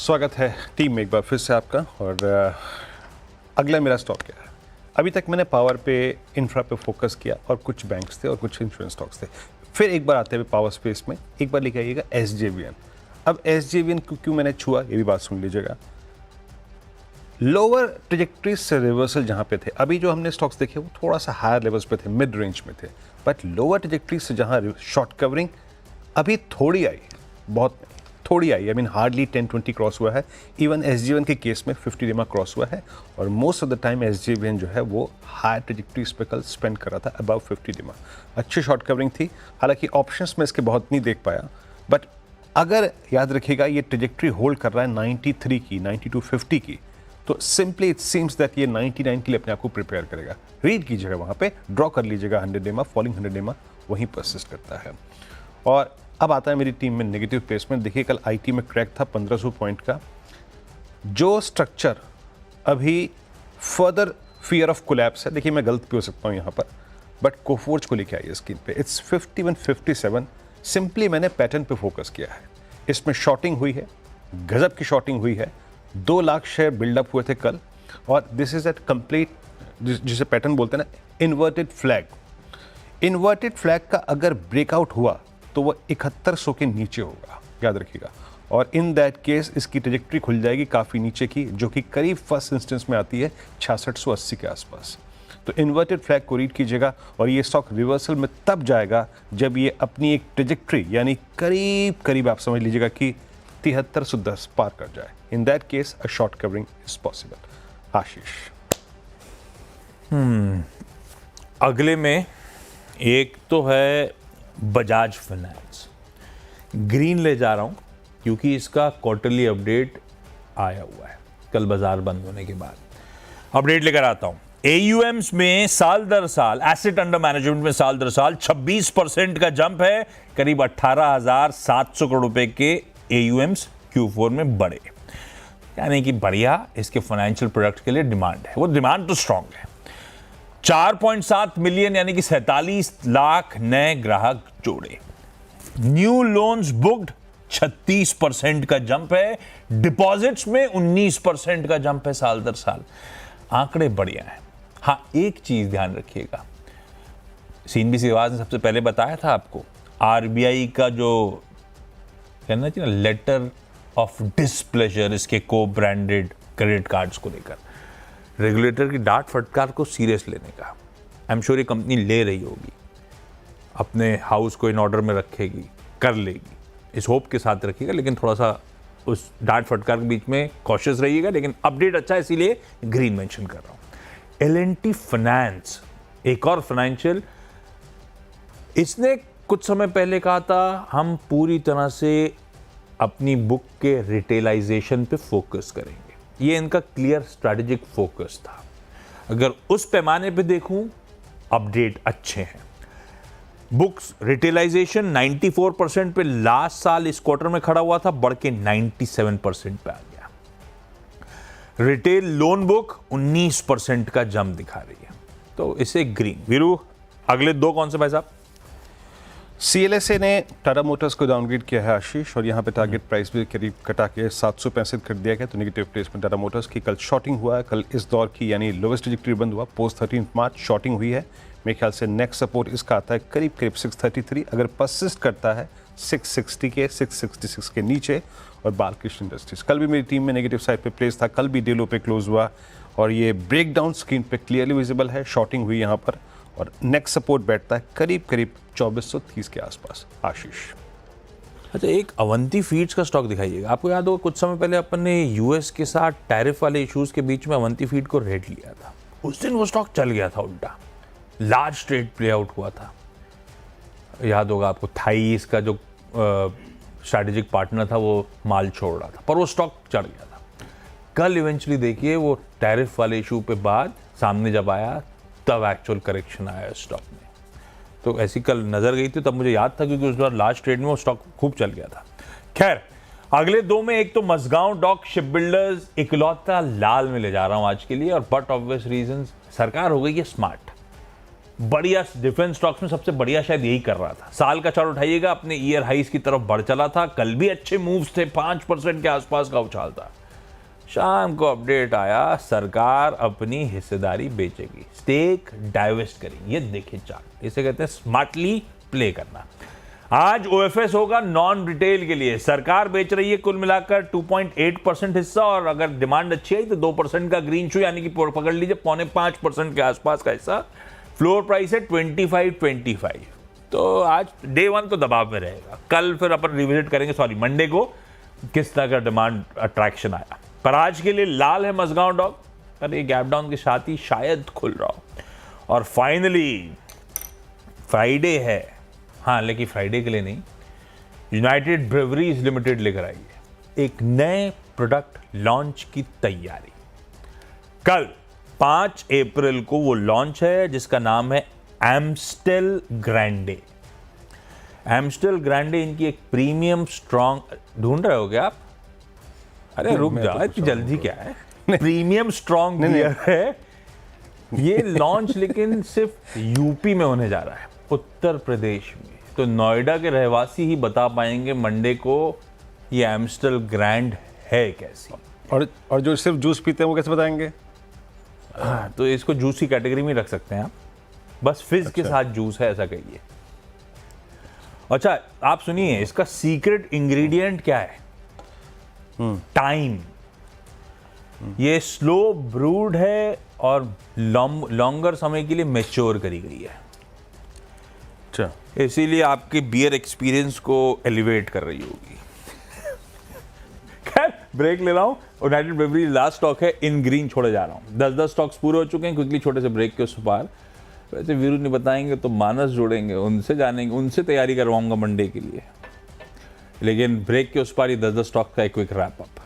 स्वागत है टीम में एक बार फिर से आपका। और अगला मेरा स्टॉक क्या है। अभी तक मैंने पावर पे, इंफ्रा पे फोकस किया और कुछ बैंक्स थे और कुछ इंश्योरेंस स्टॉक्स थे। फिर एक बार आते हुए पावर स्पेस में एक बार लेके आइएगा SJVN। अब SJVN क्यों मैंने छुआ, ये भी बात सुन लीजिएगा। लोअर ट्रेजेक्ट्री से रिवर्सल जहाँ पे थे, अभी जो हमने स्टॉक्स देखे वो थोड़ा सा हायर लेवल्स पे थे, मिड रेंज में थे, बट लोअर ट्रेजेक्ट्री से जहाँ शॉर्ट कवरिंग अभी थोड़ी आई, बहुत थोड़ी आई, आई मीन हार्डली 10-20 क्रॉस हुआ है। इवन SJVN के केस में 50 डेमा क्रॉस हुआ है और most of the time SJVN जो है वो हायर ट्रेजेक्ट्रीज पे कल स्पेंड कर रहा था, अबव 50 डेमा। अच्छी शॉर्ट कवरिंग थी, हालांकि ऑप्शंस में इसके बहुत नहीं देख पाया, बट अगर याद रखिएगा ये ट्रेजेक्ट्री होल्ड कर रहा है 93 की, 92-50 की, तो सिंपली इट सीम्स दैट ये 99 के लिए अपने आप को प्रिपेयर करेगा। रीड कीजिएगा, वहाँ पे ड्रॉ कर लीजिएगा 100 डेमा, फॉलिंग 100 डेमा वहीं परसिस्ट करता है। और अब आता है मेरी टीम में नेगेटिव प्लेसमेंट। देखिए कल IT में क्रैक था 1500 पॉइंट का, जो स्ट्रक्चर अभी फर्दर फियर ऑफ कोलैप्स है। देखिए मैं गलत भी हो सकता हूँ यहाँ पर, बट कोफोर्ज को लेके आइए स्क्रीन पे, इट्स 51-57। सिंपली मैंने पैटर्न पे फोकस किया है। इसमें शॉर्टिंग हुई है, गजब की शॉर्टिंग हुई है, 2 लाख शेयर बिल्डअप हुए थे कल, और दिस इज एट कंप्लीट, जिसे पैटर्न बोलते हैं ना, इन्वर्टेड फ्लैग। इन्वर्टेड फ्लैग का अगर ब्रेकआउट हुआ तो वह 7100 के नीचे होगा, याद रखिएगा। और इन दैट केस इसकी ट्रेजेक्ट्री खुल जाएगी काफ़ी नीचे की, जो कि करीब फर्स्ट इंस्टेंस में आती है 6680 के आसपास। तो इन्वर्टेड फ्लैग को रीड कीजिएगा, और ये स्टॉक रिवर्सल में तब जाएगा जब ये अपनी एक ट्रेजेक्ट्री यानी करीब करीब आप समझ लीजिएगा कि 7310 पार कर जाए। In that case a short covering is possible. Ashish, अगले में एक तो है बजाज फाइनेंस, ग्रीन ले जा रहा हूं क्योंकि इसका क्वार्टरली अपडेट आया हुआ है कल बाजार बंद होने के बाद। अपडेट लेकर आता हूं। AUMs में साल दर साल, एसेट अंडर मैनेजमेंट में साल दर साल 26% का जंप है, करीब 18,700 करोड़ रुपए के AUMs Q4 में बढ़े, यानी कि बढ़िया इसके फाइनेंशियल प्रोडक्ट के लिए डिमांड है। वो डिमांड तो स्ट्रांग है। 4.7 मिलियन यानी कि 47 लाख नए ग्राहक जोड़े। न्यू लोन्स बुक्ड 36% का जंप है। डिपॉजिट्स में 19% का जंप है साल दर साल। आंकड़े बढ़िया हैं। हाँ, एक चीज ध्यान रखिएगा, CNBC आवाज ने सबसे पहले बताया था आपको, RBI का जो कहना चाहिए ना, लेटर ऑफ डिसप्लेजर इसके को ब्रांडेड क्रेडिट कार्ड्स को लेकर, रेगुलेटर की डांट फटकार को सीरियस लेने का आई एम श्योर ये कंपनी ले रही होगी, अपने हाउस को इन ऑर्डर में रखेगी, कर लेगी, इस होप के साथ रखिएगा। लेकिन थोड़ा सा उस डांट फटकार के बीच में कॉशियस रहिएगा। लेकिन अपडेट अच्छा है, इसीलिए ग्रीन मेंशन कर रहा हूं। L&T फाइनेंस, एक और फाइनेंशियल, इसने कुछ समय पहले कहा था हम पूरी तरह से अपनी बुक के रिटेलाइजेशन पे फोकस करेंगे। ये इनका क्लियर स्ट्रैटेजिक फोकस था। अगर उस पैमाने पे देखूं, अपडेट अच्छे हैं। बुक्स रिटेलाइजेशन 94% पे लास्ट साल इस क्वार्टर में खड़ा हुआ था, बढ़ के 97% पे आ गया। रिटेल लोन बुक 19% का जंप दिखा रही है, तो इसे ग्रीन। वीरू, अगले दो कौन से भाई साहब? CLSA ने टाटा मोटर्स को डाउनग्रेड किया है आशीष, और यहाँ पे टारगेट प्राइस भी करीब कटा के 765 कर दिया गया। तो नेगेटिव प्लेसमेंट टाटा मोटर्स की कल शॉर्टिंग हुआ है। कल इस दौर की यानी लोवेस्ट ट्रेजेक्टरी बंद हुआ, पोस्ट 13 मार्च शॉर्टिंग हुई है। मेरे ख्याल से नेक्स्ट सपोर्ट इसका आता है करीब करीब 633, अगर परसिस्ट करता है 660 के, 666 के नीचे। और बालकृष्ण इंडस्ट्रीज कल भी मेरी टीम में नेगेटिव साइड पे प्लेस था, कल भी डेलो पे क्लोज हुआ, और ये ब्रेक डाउन स्क्रीन पे क्लियरली विजिबल है। शॉर्टिंग हुई यहाँ पर, और नेक्स्ट सपोर्ट बैठता है करीब करीब 2430 के आसपास। आशीष, अच्छा, एक अवंती फीड्स का स्टॉक दिखाइएगा। आपको याद होगा कुछ समय पहले अपन ने US के साथ टैरिफ वाले इश्यूज के बीच में अवंती फीड को रेट लिया था। उस दिन वो स्टॉक चल गया था उल्टा, लार्ज ट्रेड प्ले आउट हुआ था। याद होगा आपको, थाईस का जो स्ट्रैटेजिक पार्टनर था वो माल छोड़ रहा था, पर वो स्टॉक चढ़ गया था। कल इवेंचुअली देखिए वो टैरिफ वाले इशू पे बाद सामने जब आया, तब एक्चुअल करेक्शन आया स्टॉक में। तो ऐसी कल नजर गई थी, तब मुझे याद था क्योंकि उस बार लास्ट ट्रेड में वो स्टॉक खूब चल गया था। खैर, अगले दो में एक तो मसगांव डॉक शिप बिल्डर्स, इकलौता लाल में ले जा रहा हूं आज के लिए, और बट ऑब्वियस रीजंस, सरकार हो गई है स्मार्ट। बढ़िया डिफेंस स्टॉक्स में सबसे बढ़िया शायद यही कर रहा था। साल का चार्ट उठाइएगा, अपने ईयर हाइस की तरफ बढ़ चला था। कल भी अच्छे मूव्स थे, 5% के आसपास का उछाल था। शाम को अपडेट आया, सरकार अपनी हिस्सेदारी बेचेगी, स्टेक डाइवेस्ट करेगी। ये देखिए चार्ट, इसे कहते हैं स्मार्टली प्ले करना। आज ओएफएस होगा नॉन रिटेल के लिए, सरकार बेच रही है कुल मिलाकर 2.8% हिस्सा, और अगर डिमांड अच्छी आई तो 2% का ग्रीन शू, यानी कि पकड़ लीजिए 4.5% के आसपास का हिस्सा। फ्लोर प्राइस है 25.25। तो आज डे 1 तो दबाव में रहेगा। कल फिर अपन रिविजिट करेंगे, सॉरी मंडे को, किस तरह का डिमांड अट्रैक्शन आया। पर आज के लिए लाल है मजगांव डॉग, पर ये गैप डाउन के साथ ही शायद खुल रहा हो। और फाइनली फ्राइडे है, हाँ लेकिन फ्राइडे के लिए नहीं, यूनाइटेड ब्रेवरीज लिमिटेड लेकर आई है एक नए प्रोडक्ट लॉन्च की तैयारी। कल 5 अप्रैल को वो लॉन्च है, जिसका नाम है एम्स्टेल ग्रैंडे। एम्स्टेल ग्रैंडे इनकी एक प्रीमियम स्ट्रॉन्ग, ढूंढ रहे हो क्या आप? अरे रुक जाओ, इतनी जल्दी क्या है? प्रीमियम स्ट्रॉन्ग बियर है ये लॉन्च, लेकिन सिर्फ यूपी में होने जा रहा है, उत्तर प्रदेश में। तो नोएडा के रहवासी ही बता पाएंगे मंडे को ये एम्स्टेल ग्रैंड है कैसी। और जो सिर्फ जूस पीते हैं वो कैसे बताएंगे? तो इसको जूस की कैटेगरी में रख सकते हैं आप, बस फिज के साथ जूस है ऐसा कहिए। अच्छा आप सुनिए, इसका सीक्रेट इंग्रेडिएंट क्या है? टाइम। ये स्लो ब्रूड है और लॉन्गर समय के लिए मैच्योर करी गई है, अच्छा, इसीलिए आपके बियर एक्सपीरियंस को एलिवेट कर रही होगी। खैर ब्रेक ले रहा हूं। यूनाइटेड ब्रेवरी लास्ट स्टॉक है, इन ग्रीन छोड़े जा रहा हूं। 10 स्टॉक्स पूरे हो चुके हैं, क्विकली छोटे से ब्रेक के उस पार। वैसे वीरू नहीं बताएंगे तो मानस जोड़ेंगे, उनसे जानेंगे, उनसे तैयारी करवाऊंगा मंडे के लिए। लेकिन ब्रेक के उस पार ये 10 स्टॉक का एक क्विक रैप अप।